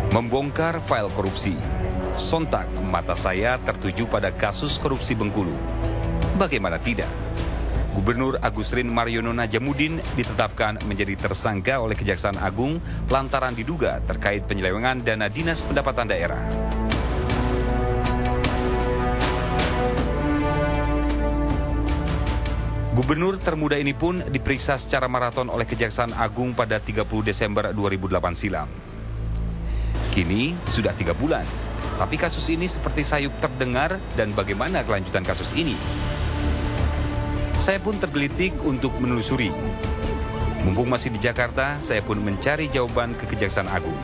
Membongkar file korupsi. Sontak mata saya tertuju pada kasus korupsi Bengkulu. Bagaimana tidak? Gubernur Agusrin Mariono Najamudin ditetapkan menjadi tersangka oleh Kejaksaan Agung lantaran diduga terkait penyelewengan dana Dinas Pendapatan Daerah. Gubernur termuda ini pun diperiksa secara maraton oleh Kejaksaan Agung pada 30 Desember 2008 silam. Kini sudah 3 bulan, tapi kasus ini seperti sayup terdengar dan bagaimana kelanjutan kasus ini? Saya pun tergelitik untuk menelusuri. Mumpung masih di Jakarta, saya pun mencari jawaban ke Kejaksaan Agung.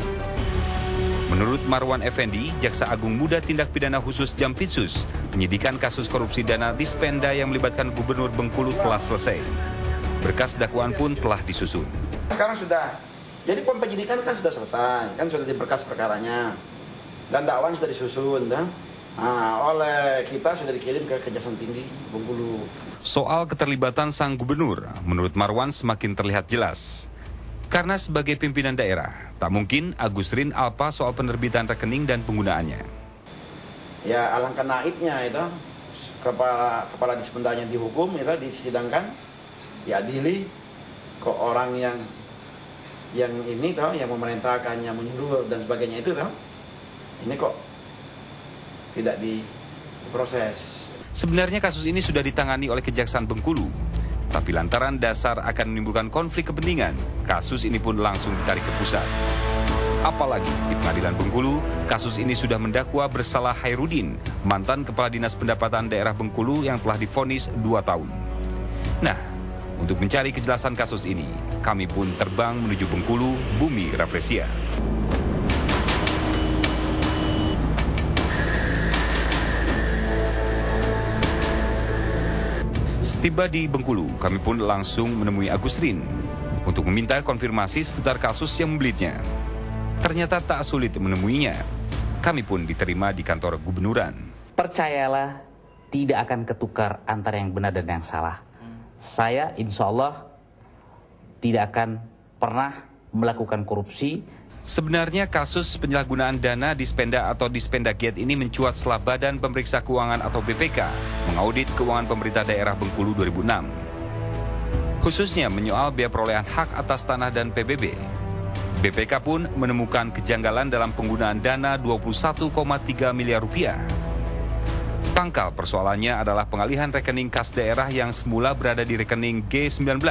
Menurut Marwan Effendi, Jaksa Agung Muda Tindak Pidana Khusus Jampitsus, penyidikan kasus korupsi dana Dispenda yang melibatkan Gubernur Bengkulu telah selesai. Berkas dakwaan pun telah disusun. Sekarang sudah, jadi penyidikan kan sudah selesai, kan sudah di berkas perkaranya, dan dakwaan sudah disusun, oleh kita sudah dikirim ke Kejaksaan Tinggi Bengkulu. Soal keterlibatan sang gubernur, menurut Marwan semakin terlihat jelas. Karena sebagai pimpinan daerah, tak mungkin Agusrin alpa soal penerbitan rekening dan penggunaannya. Ya alangkah naibnya itu, kepala Dispendanya dihukum, itu disidangkan, diadili, kok orang yang ini toh, yang memerintahkan, yang menyuruh dan sebagainya itu toh, ini kok tidak diproses. Sebenarnya kasus ini sudah ditangani oleh Kejaksaan Bengkulu, tapi lantaran dasar akan menimbulkan konflik kepentingan, kasus ini pun langsung ditarik ke pusat. Apalagi di Pengadilan Bengkulu, kasus ini sudah mendakwa bersalah Hairudin, mantan Kepala Dinas Pendapatan Daerah Bengkulu yang telah divonis 2 tahun. Nah, untuk mencari kejelasan kasus ini, kami pun terbang menuju Bengkulu, bumi Rafflesia. Setiba di Bengkulu, kami pun langsung menemui Agusrin untuk meminta konfirmasi seputar kasus yang membelitnya. Ternyata tak sulit menemuinya. Kami pun diterima di kantor gubernuran. Percayalah, tidak akan ketukar antara yang benar dan yang salah. Saya insya Allah tidak akan pernah melakukan korupsi. Sebenarnya kasus penyalahgunaan dana Dispenda atau Dispenda Gate ini mencuat setelah Badan Pemeriksa Keuangan atau BPK mengaudit keuangan pemerintah daerah Bengkulu 2006. Khususnya menyoal biaya perolehan hak atas tanah dan PBB. BPK pun menemukan kejanggalan dalam penggunaan dana 21,3 miliar rupiah. Pangkal persoalannya adalah pengalihan rekening kas daerah yang semula berada di rekening G19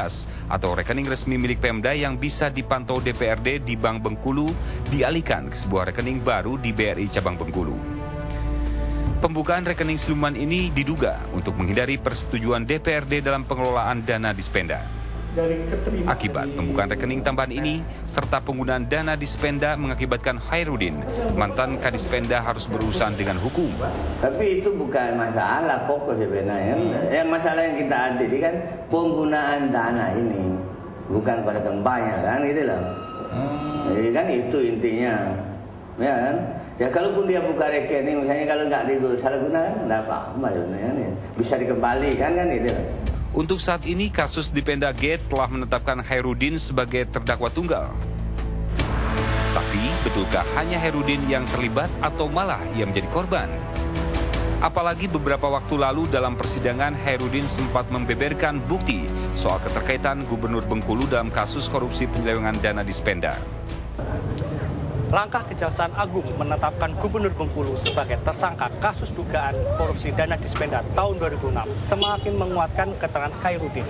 atau rekening resmi milik Pemda yang bisa dipantau DPRD di Bank Bengkulu dialihkan ke sebuah rekening baru di BRI Cabang Bengkulu. Pembukaan rekening siluman ini diduga untuk menghindari persetujuan DPRD dalam pengelolaan dana Dispenda. Akibat pembukaan rekening tambahan ini serta penggunaan dana Dispenda mengakibatkan Hairudin, mantan Kadispenda, harus berurusan dengan hukum. Tapi itu bukan masalah pokok sebenarnya. Yang masalah yang kita adili kan penggunaan dana ini, bukan pada tempatnya kan, gitu loh. Jadi kan itu intinya, ya kan? Ya kalaupun dia buka rekening, misalnya kalau nggak disalahgunakan, nggak apa-apa sebenarnya, bisa dikembalikan kan, gitu loh. Untuk saat ini, kasus Dispenda Gate telah menetapkan Hairudin sebagai terdakwa tunggal. Tapi, betulkah hanya Hairudin yang terlibat atau malah ia menjadi korban? Apalagi beberapa waktu lalu dalam persidangan, Hairudin sempat membeberkan bukti soal keterkaitan Gubernur Bengkulu dalam kasus korupsi penyelewengan dana Dispenda. Langkah Kejaksaan Agung menetapkan Gubernur Bengkulu sebagai tersangka kasus dugaan korupsi dana Dispenda tahun 2006 semakin menguatkan keterangan Khairuddin.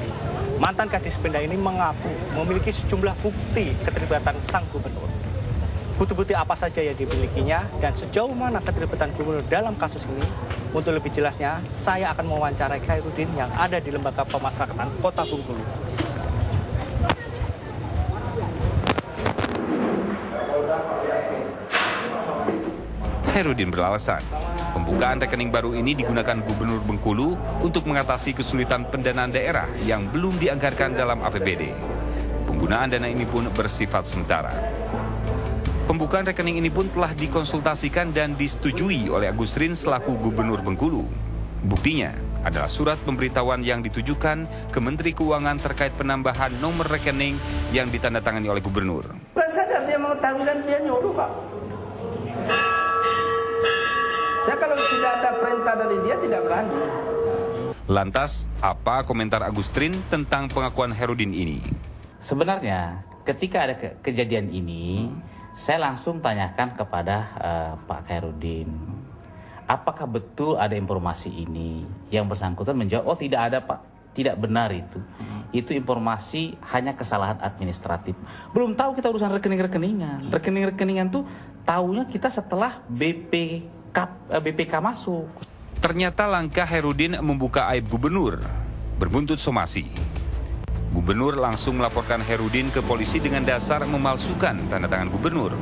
Mantan Kadis Dispenda ini mengaku memiliki sejumlah bukti keterlibatan sang gubernur. Bukti-bukti apa saja yang dimilikinya dan sejauh mana keterlibatan gubernur dalam kasus ini? Untuk lebih jelasnya, saya akan mewawancarai Khairuddin yang ada di Lembaga Pemasyarakatan Kota Bengkulu. Khairuddin beralasan, pembukaan rekening baru ini digunakan Gubernur Bengkulu untuk mengatasi kesulitan pendanaan daerah yang belum dianggarkan dalam APBD. Penggunaan dana ini pun bersifat sementara. Pembukaan rekening ini pun telah dikonsultasikan dan disetujui oleh Agusrin selaku Gubernur Bengkulu. Buktinya adalah surat pemberitahuan yang ditujukan ke Menteri Keuangan terkait penambahan nomor rekening yang ditandatangani oleh Gubernur. Bukan sadar dia mengetahui dan dia nyuruh, Pak. Saya kalau tidak ada perintah dari dia tidak berani. Lantas, apa komentar Agustin tentang pengakuan Khairuddin ini? Sebenarnya ketika ada kejadian ini, saya langsung tanyakan kepada Pak Khairuddin, apakah betul ada informasi ini? Yang bersangkutan menjawab, oh tidak ada Pak, tidak benar itu. Itu informasi hanya kesalahan administratif. Belum tahu kita urusan rekening-rekeningan. Rekening-rekeningan tuh taunya kita setelah BPK masuk. Ternyata langkah Khairuddin membuka aib gubernur berbuntut somasi. Gubernur langsung melaporkan Khairuddin ke polisi dengan dasar memalsukan tanda tangan gubernur.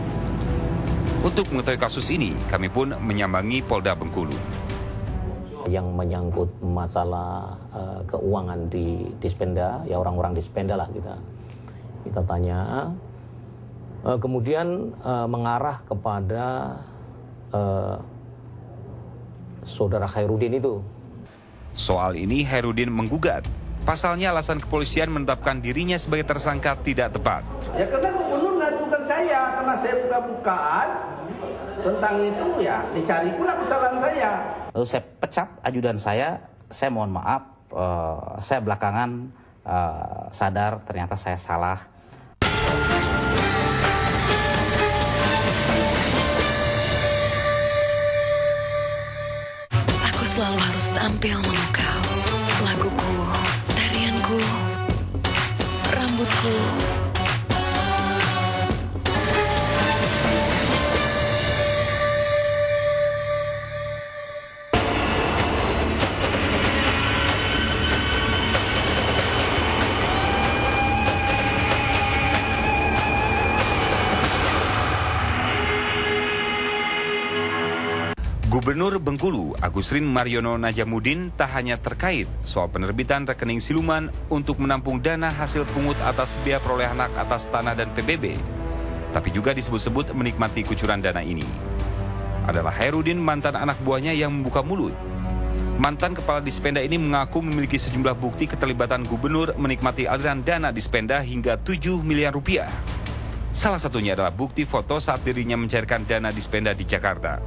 Untuk mengetahui kasus ini, kami pun menyambangi Polda Bengkulu. Yang menyangkut masalah keuangan di Dispenda, ya orang-orang Dispenda lah kita tanya. Kemudian mengarah kepada saudara Khairuddin itu. Soal ini Khairuddin menggugat. Pasalnya alasan kepolisian menetapkan dirinya sebagai tersangka tidak tepat. Ya karena gubernur ngajukan saya, karena saya buka-bukaan tentang itu ya dicari pula kesalahan saya. Lalu saya pecat ajudan saya mohon maaf, saya belakangan sadar ternyata saya salah. Selalu harus tampil memukau. Laguku, tarianku, rambutku. Gubernur Bengkulu, Agusrin Mariono Najamuddin, tak hanya terkait soal penerbitan rekening siluman untuk menampung dana hasil pungut atas biaya perolehan hak atas tanah dan PBB, tapi juga disebut-sebut menikmati kucuran dana ini. Adalah Khairuddin, mantan anak buahnya, yang membuka mulut. Mantan kepala Dispenda ini mengaku memiliki sejumlah bukti keterlibatan gubernur menikmati aliran dana Dispenda hingga 7 miliar rupiah. Salah satunya adalah bukti foto saat dirinya mencairkan dana Dispenda di Jakarta.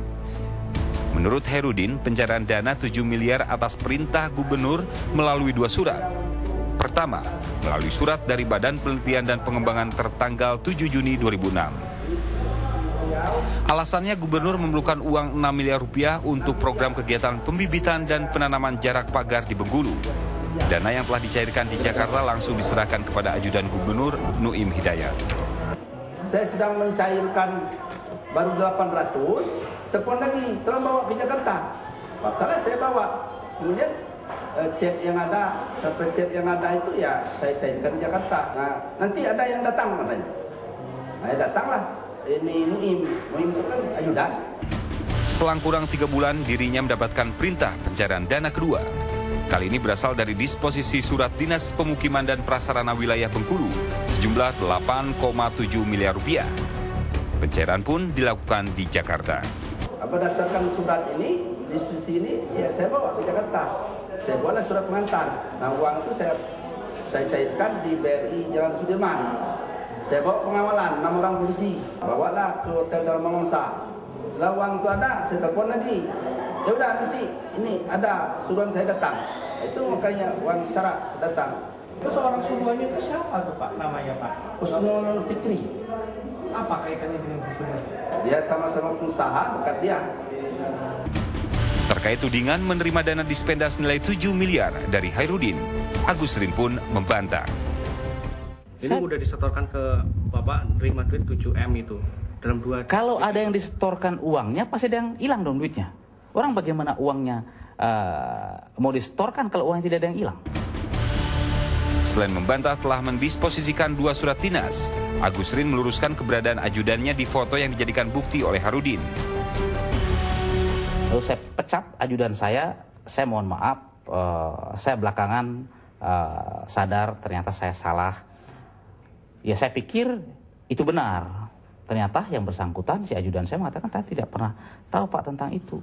Menurut Khairuddin, pencairan dana 7 miliar atas perintah gubernur melalui 2 surat. Pertama, melalui surat dari Badan Penelitian dan Pengembangan tertanggal 7 Juni 2006. Alasannya gubernur memerlukan uang 6 miliar rupiah untuk program kegiatan pembibitan dan penanaman jarak pagar di Bengkulu. Dana yang telah dicairkan di Jakarta langsung diserahkan kepada ajudan gubernur Nuim Hidayat. Saya sedang mencairkan baru 800. Telepon lagi, tolong bawa ke Jakarta. Masalah saya bawa. Kemudian cek yang ada, cek yang ada itu ya saya cairkan di Jakarta. Nah, nanti ada yang datang katanya. Nah, datanglah. Ini Nuim itu kan ajudan. Selang kurang 3 bulan dirinya mendapatkan perintah pencairan dana kedua. Kali ini berasal dari disposisi surat Dinas Pemukiman dan Prasarana Wilayah Bengkulu sejumlah 8,7 miliar rupiah. Pencairan pun dilakukan di Jakarta. Berdasarkan surat ini, disposisi ini, ya saya bawa ke Jakarta. Saya buatlah surat pengantar. Nah, uang itu saya cairkan di BRI Jalan Sudirman. Saya bawa pengawalan 6 orang polisi. Bawalah ke Hotel Dharma Wangsa. Setelah uang itu ada, saya telepon lagi. Ya udah nanti ini ada suruhan saya datang. Itu makanya uang syarat datang. Terus orang suruhannya itu siapa tuh Pak namanya Pak? Husnul Fikri. Apa kaitannya dengan gubernur? Dia sama-sama pengusaha dekat dia. Terkait tudingan menerima dana Dispenda senilai 7 miliar dari Hairudin, Agus Rin pun membantah. Ini udah disetorkan ke Bapak nerima duit 7M itu dalam 2. Kalau ada yang disetorkan uangnya, pasti ada yang hilang dong duitnya. Orang bagaimana uangnya mau disetorkan kalau uangnya tidak ada yang hilang? Selain membantah telah mendisposisikan 2 surat dinas, Agus Rin meluruskan keberadaan ajudannya di foto yang dijadikan bukti oleh Harudin. Lalu saya pecat ajudan saya mohon maaf, saya belakangan sadar ternyata saya salah. Ya saya pikir itu benar. Ternyata yang bersangkutan, si ajudan saya mengatakan saya tidak pernah tahu Pak tentang itu.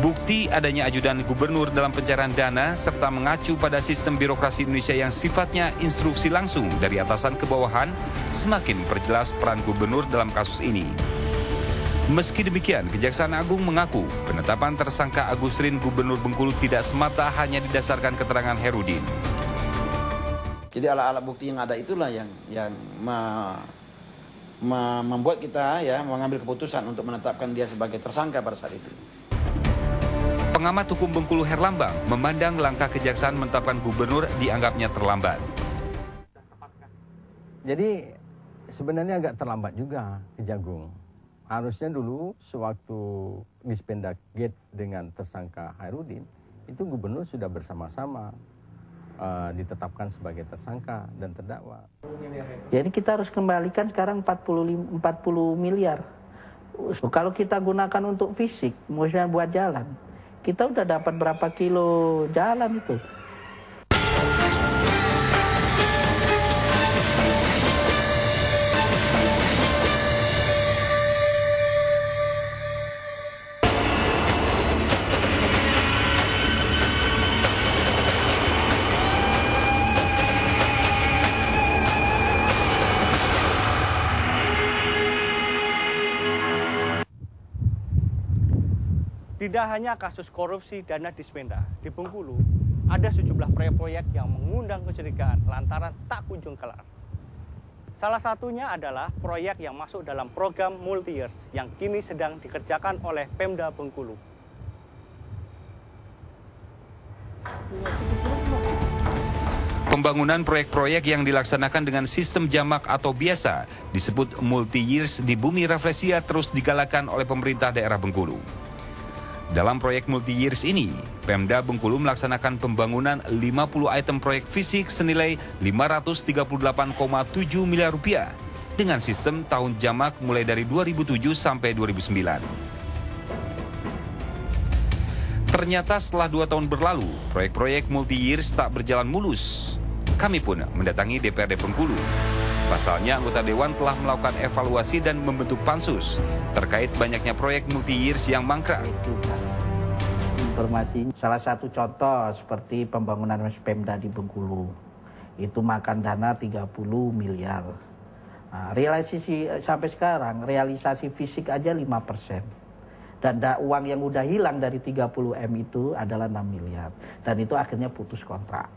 Bukti adanya ajudan gubernur dalam pencairan dana serta mengacu pada sistem birokrasi Indonesia yang sifatnya instruksi langsung dari atasan ke bawahan semakin memperjelas peran gubernur dalam kasus ini. Meski demikian, Kejaksaan Agung mengaku penetapan tersangka Agus Rin Gubernur Bengkulu tidak semata hanya didasarkan keterangan Hairudin. Jadi alat-alat bukti yang ada itulah yang membuat kita ya mengambil keputusan untuk menetapkan dia sebagai tersangka pada saat itu. Pengamat hukum Bengkulu Herlambang memandang langkah kejaksaan menetapkan gubernur dianggapnya terlambat. Jadi sebenarnya agak terlambat juga Kejagung. Harusnya dulu sewaktu Dispenda Gate dengan tersangka Hairudin, itu gubernur sudah bersama-sama ditetapkan sebagai tersangka dan terdakwa. Jadi kita harus kembalikan sekarang 40 miliar. Kalau kita gunakan untuk fisik, maksudnya buat jalan, kita udah dapat berapa kilo jalan itu. Tidak hanya kasus korupsi dana Dispenda, di Bengkulu ada sejumlah proyek-proyek yang mengundang kecurigaan lantaran tak kunjung kelar. Salah satunya adalah proyek yang masuk dalam program multi-years yang kini sedang dikerjakan oleh Pemda Bengkulu. Pembangunan proyek-proyek yang dilaksanakan dengan sistem jamak atau biasa disebut multi-years di Bumi Rafflesia terus digalakan oleh pemerintah daerah Bengkulu. Dalam proyek multi-years ini, Pemda Bengkulu melaksanakan pembangunan 50 item proyek fisik senilai 538,7 miliar rupiah dengan sistem tahun jamak mulai dari 2007 sampai 2009. Ternyata setelah 2 tahun berlalu, proyek-proyek multi-years tak berjalan mulus. Kami pun mendatangi DPRD Bengkulu. Pasalnya, anggota Dewan telah melakukan evaluasi dan membentuk pansus terkait banyaknya proyek multi-years yang mangkrak. Informasi salah satu contoh seperti pembangunan Pemda di Bengkulu itu makan dana 30 miliar. Nah, realisasi sampai sekarang realisasi fisik aja 5%. Dan uang yang udah hilang dari 30M itu adalah 6 miliar. Dan itu akhirnya putus kontrak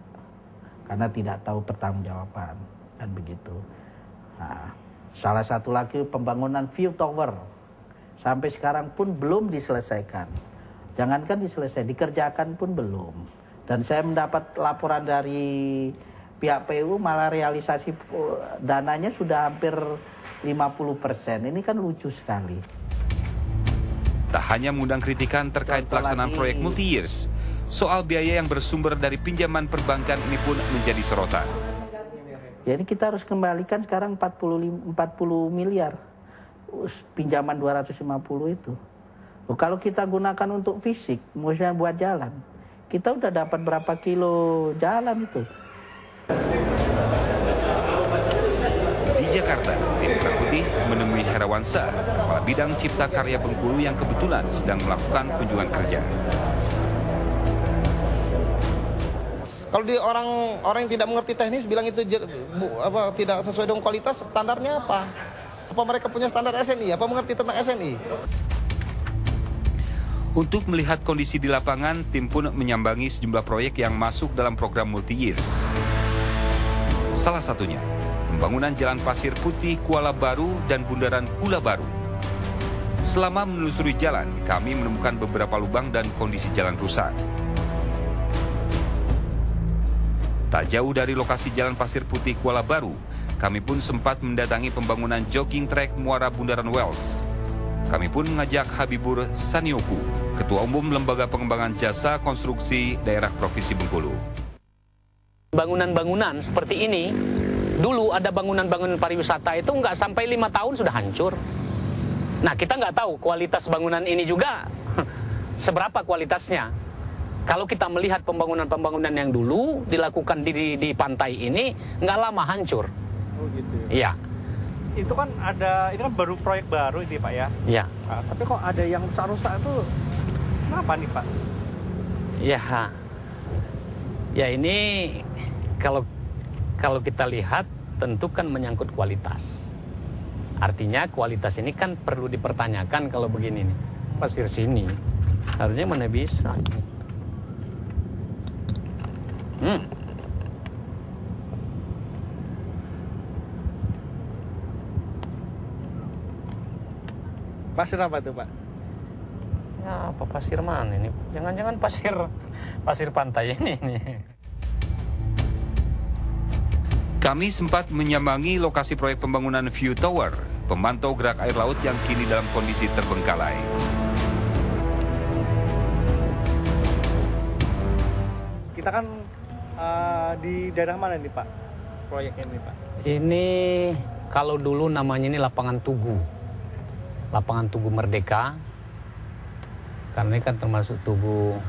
karena tidak tahu pertanggungjawaban dan begitu. Nah, salah satu lagi pembangunan View Tower sampai sekarang pun belum diselesaikan. Jangankan diselesaikan, dikerjakan pun belum. Dan saya mendapat laporan dari pihak PU malah realisasi dananya sudah hampir 50%. Ini kan lucu sekali. Tak hanya mengundang kritikan terkait pelaksanaan proyek multi-years, soal biaya yang bersumber dari pinjaman perbankan ini pun menjadi sorotan. Jadi kita harus kembalikan sekarang 40 miliar pinjaman 250 itu. Kalau kita gunakan untuk fisik, maksudnya buat jalan, kita udah dapat berapa kilo jalan itu. Di Jakarta, tim Merah Putih menemui Herawansa, Kepala Bidang Cipta Karya Bengkulu yang kebetulan sedang melakukan kunjungan kerja. Kalau di orang yang tidak mengerti teknis bilang itu tidak sesuai dengan kualitas, standarnya apa? Apa mereka punya standar SNI? Apa mengerti tentang SNI? Untuk melihat kondisi di lapangan, tim pun menyambangi sejumlah proyek yang masuk dalam program multi-years. Salah satunya, pembangunan Jalan Pasir Putih Kuala Baru dan Bundaran Kula Baru. Selama menelusuri jalan, kami menemukan beberapa lubang dan kondisi jalan rusak. Tak jauh dari lokasi Jalan Pasir Putih Kuala Baru, kami pun sempat mendatangi pembangunan jogging track Muara Bundaran Wells. Kami pun mengajak Habibur Sanioku, Ketua Umum Lembaga Pengembangan Jasa Konstruksi Daerah Provinsi Bengkulu. Bangunan-bangunan seperti ini, dulu ada bangunan-bangunan pariwisata itu nggak sampai 5 tahun sudah hancur. Nah, kita nggak tahu kualitas bangunan ini juga seberapa kualitasnya. Kalau kita melihat pembangunan-pembangunan yang dulu dilakukan di pantai ini, nggak lama hancur. Oh gitu ya? Iya. Itu kan ada, ini kan baru proyek baru ini Pak ya? Iya. Nah, tapi kok ada yang rusak-rusak itu, kenapa nih Pak? Ya, ya ini kalau kita lihat tentu kan menyangkut kualitas. Artinya kualitas ini kan perlu dipertanyakan kalau begini nih. Pasir sini, harusnya mana bisa. Pasir apa tuh Pak? Ya, apa pasir mana ini? Jangan-jangan pasir pantai ini. Kami sempat menyambangi lokasi proyek pembangunan View Tower, pemantau gerak air laut yang kini dalam kondisi terbengkalai. Kita kan di daerah mana nih Pak? Proyek ini Pak? Ini kalau dulu namanya ini Lapangan Tugu. Lapangan Tugu Merdeka. Karena ini kan termasuk tugu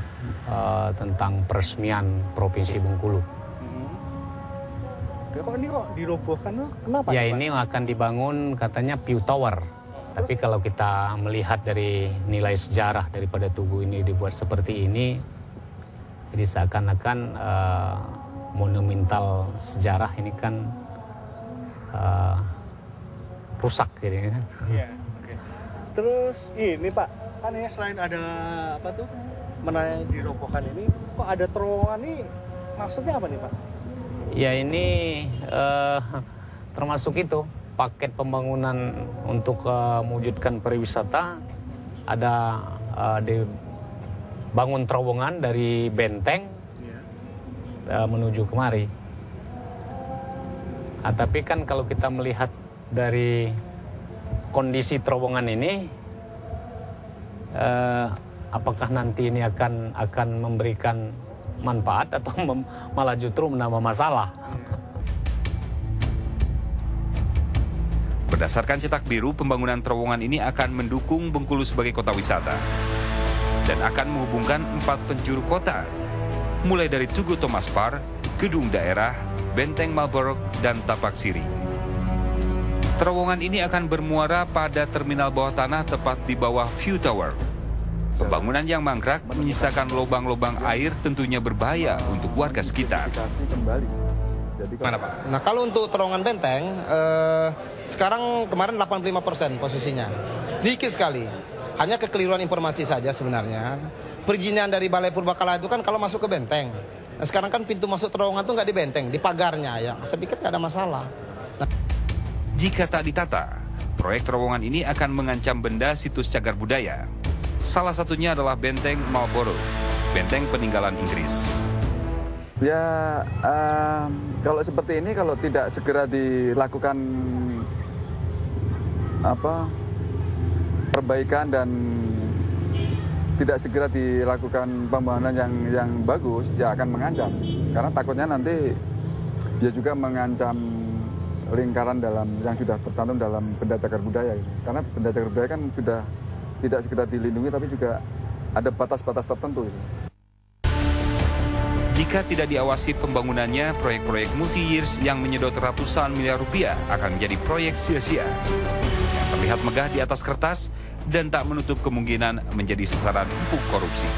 tentang peresmian Provinsi Bengkulu. Kok ini dirobohkan? Kenapa? Ya, Pak? ini akan dibangun katanya View Tower. Tapi kalau kita melihat dari nilai sejarah daripada tugu ini dibuat seperti ini, jadi seakan-akan monumental sejarah ini kan rusak jadi kan. Iya. Okay. Terus ini Pak, kan ini selain ada apa tuh menara dirobohkan ini, kok ada terowongan nih? Maksudnya apa nih Pak? Ya ini termasuk itu paket pembangunan untuk mewujudkan pariwisata. Ada dibangun terowongan dari Benteng menuju kemari. Nah, tapi kan kalau kita melihat dari kondisi terowongan ini, apakah nanti ini akan memberikan manfaat atau malah justru menambah masalah? Berdasarkan cetak biru, pembangunan terowongan ini akan mendukung Bengkulu sebagai kota wisata dan akan menghubungkan 4 penjuru kota, mulai dari Tugu Thomas Park, Gedung Daerah, Benteng Marlborough, dan Tapak Siri. Terowongan ini akan bermuara pada terminal bawah tanah tepat di bawah View Tower. Pembangunan yang mangkrak menyisakan lubang-lubang air tentunya berbahaya untuk warga sekitar. Mana Pak? Nah kalau untuk terowongan Benteng, sekarang kemarin 85% posisinya. Dikit sekali. Hanya kekeliruan informasi saja sebenarnya. Perizinan dari Balai Purbakala itu kan kalau masuk ke Benteng. Nah sekarang kan pintu masuk terowongan itu nggak di Benteng, di pagarnya ya. Saya pikir nggak ada masalah. Jika tak ditata, proyek terowongan ini akan mengancam benda situs cagar budaya. Salah satunya adalah Benteng Marlborough, benteng peninggalan Inggris. Ya, kalau seperti ini kalau tidak segera dilakukan perbaikan dan tidak segera dilakukan pembangunan yang bagus, ya akan mengancam. Karena takutnya nanti dia juga mengancam lingkaran yang sudah tercantum dalam benda cagar budaya ini. Karena benda cagar budaya kan sudah tidak sekedar dilindungi, tapi juga ada batas-batas tertentu. Jika tidak diawasi pembangunannya, proyek-proyek multi-years yang menyedot ratusan miliar rupiah akan menjadi proyek sia-sia. Yang terlihat megah di atas kertas dan tak menutup kemungkinan menjadi sasaran empuk korupsi.